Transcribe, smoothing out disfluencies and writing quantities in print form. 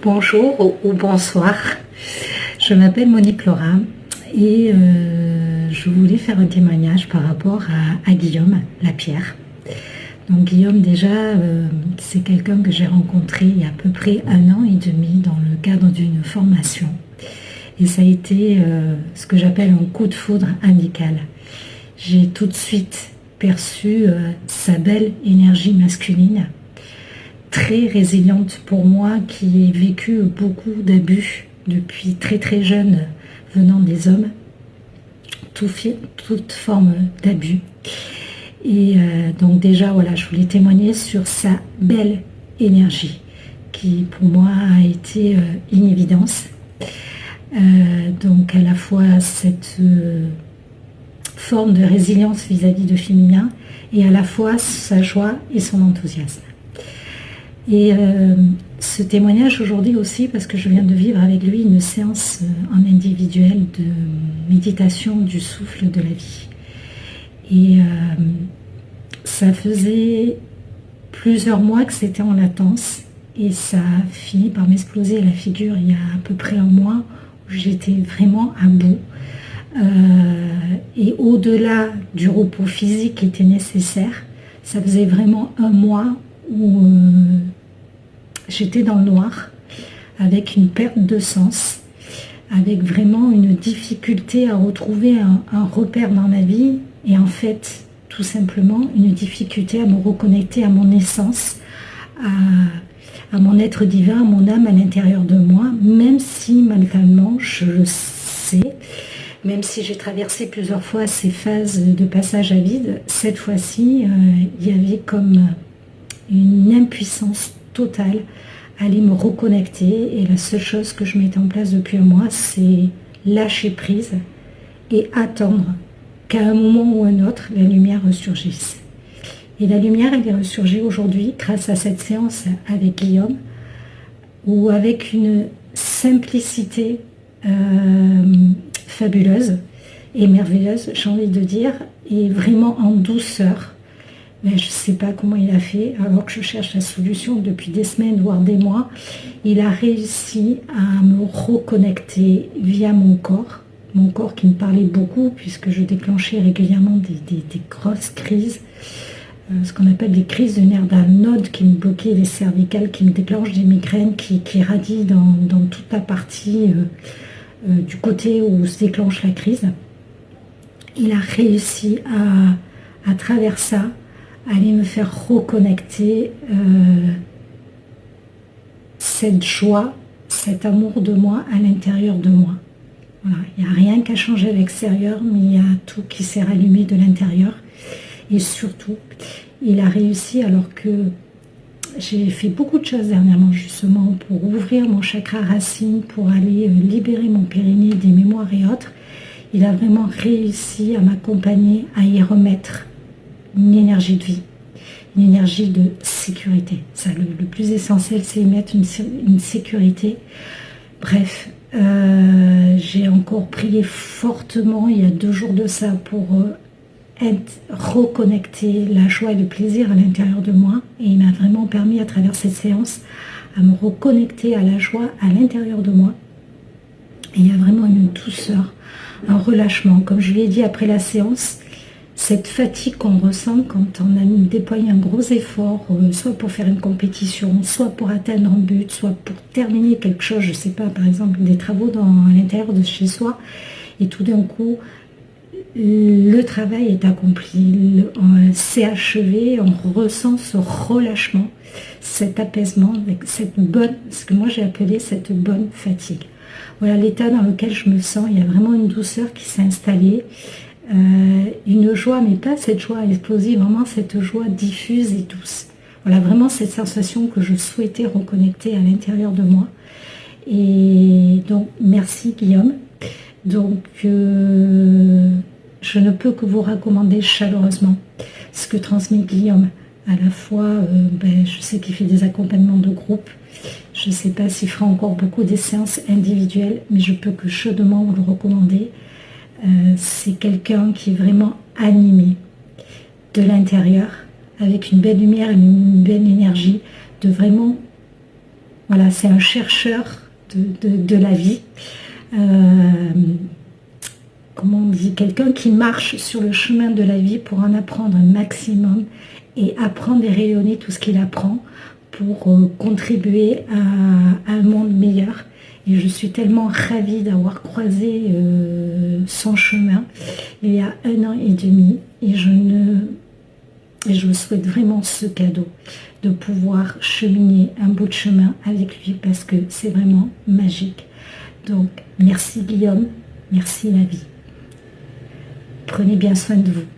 Bonjour ou bonsoir, je m'appelle Monique Laura et je voulais faire un témoignage par rapport à Guillaume Lapierre. Donc Guillaume déjà c'est quelqu'un que j'ai rencontré il y a à peu près 1 an et demi dans le cadre d'une formation et ça a été ce que j'appelle un coup de foudre amical. J'ai tout de suite perçu sa belle énergie masculine, très résiliente pour moi qui ai vécu beaucoup d'abus depuis très très jeune venant des hommes, toute forme d'abus. Et donc déjà voilà, je voulais témoigner sur sa belle énergie qui pour moi a été une évidence. Donc à la fois cette forme de résilience vis-à-vis de féminin et à la fois sa joie et son enthousiasme. Et ce témoignage aujourd'hui aussi parce que je viens de vivre avec lui une séance en individuel de méditation du souffle de la vie. Et ça faisait plusieurs mois que c'était en latence et ça a fini par m'exploser à la figure il y a à peu près un mois où j'étais vraiment à bout. Et au-delà du repos physique qui était nécessaire, ça faisait vraiment un mois où j'étais dans le noir, avec une perte de sens, avec vraiment une difficulté à retrouver un repère dans ma vie et en fait, tout simplement, une difficulté à me reconnecter à mon essence, à mon être divin, à mon âme à l'intérieur de moi, même si malgré je le sais, même si j'ai traversé plusieurs fois ces phases de passage à vide, cette fois-ci, il y avait comme une impuissance totale à aller me reconnecter et la seule chose que je mettais en place depuis un mois, c'est lâcher prise et attendre qu'à un moment ou un autre, la lumière ressurgisse. Et la lumière, elle est ressurgie aujourd'hui grâce à cette séance avec Guillaume, où avec une simplicité fabuleuse et merveilleuse, j'ai envie de dire, et vraiment en douceur. Mais je ne sais pas comment il a fait, alors que je cherche la solution depuis des semaines, voire des mois. Il a réussi à me reconnecter via mon corps qui me parlait beaucoup, puisque je déclenchais régulièrement des grosses crises, ce qu'on appelle des crises de nerfs d'un node qui me bloquait les cervicales, qui me déclenchent des migraines, qui radient dans toute la partie du côté où se déclenche la crise. Il a réussi à travers ça, aller me faire reconnecter cette joie, cet amour de moi à l'intérieur de moi. Voilà. Il n'y a rien qu'à changer à l'extérieur, mais il y a tout qui s'est rallumé de l'intérieur. Et surtout, il a réussi, alors que j'ai fait beaucoup de choses dernièrement justement pour ouvrir mon chakra racine, pour aller libérer mon périnée des mémoires et autres, il a vraiment réussi à m'accompagner, à y remettre une énergie de vie, une énergie de sécurité. Ça, le plus essentiel, c'est y mettre une sécurité. Bref, j'ai encore prié fortement il y a 2 jours de ça pour reconnecter la joie et le plaisir à l'intérieur de moi. Et il m'a vraiment permis à travers cette séance à me reconnecter à la joie à l'intérieur de moi. Et il y a vraiment une douceur, un relâchement. Comme je lui ai dit après la séance, cette fatigue qu'on ressent quand on a déployé un gros effort, soit pour faire une compétition, soit pour atteindre un but, soit pour terminer quelque chose, je ne sais pas, par exemple des travaux à l'intérieur de chez soi, et tout d'un coup, le travail est accompli, c'est achevé, on ressent ce relâchement, cet apaisement, cette bonne, ce que moi j'ai appelé cette bonne fatigue. Voilà l'état dans lequel je me sens, il y a vraiment une douceur qui s'est installée, une joie, mais pas cette joie explosive, vraiment cette joie diffuse et douce. Voilà vraiment cette sensation que je souhaitais reconnecter à l'intérieur de moi. Et donc merci Guillaume. Donc je ne peux que vous recommander chaleureusement ce que transmet Guillaume. À la fois, je sais qu'il fait des accompagnements de groupe. Je ne sais pas s'il fera encore beaucoup des séances individuelles, mais je peux que chaudement vous le recommander. C'est quelqu'un qui est vraiment animé de l'intérieur, avec une belle lumière et une belle énergie, de vraiment Voilà, c'est un chercheur de la vie. Comment on dit, quelqu'un qui marche sur le chemin de la vie pour en apprendre un maximum et apprendre et rayonner tout ce qu'il apprend pour contribuer à un monde meilleur. Et je suis tellement ravie d'avoir croisé son chemin il y a 1 an et demi et je me souhaite vraiment ce cadeau de pouvoir cheminer un bout de chemin avec lui parce que c'est vraiment magique. Donc merci Guillaume, merci la vie. Prenez bien soin de vous.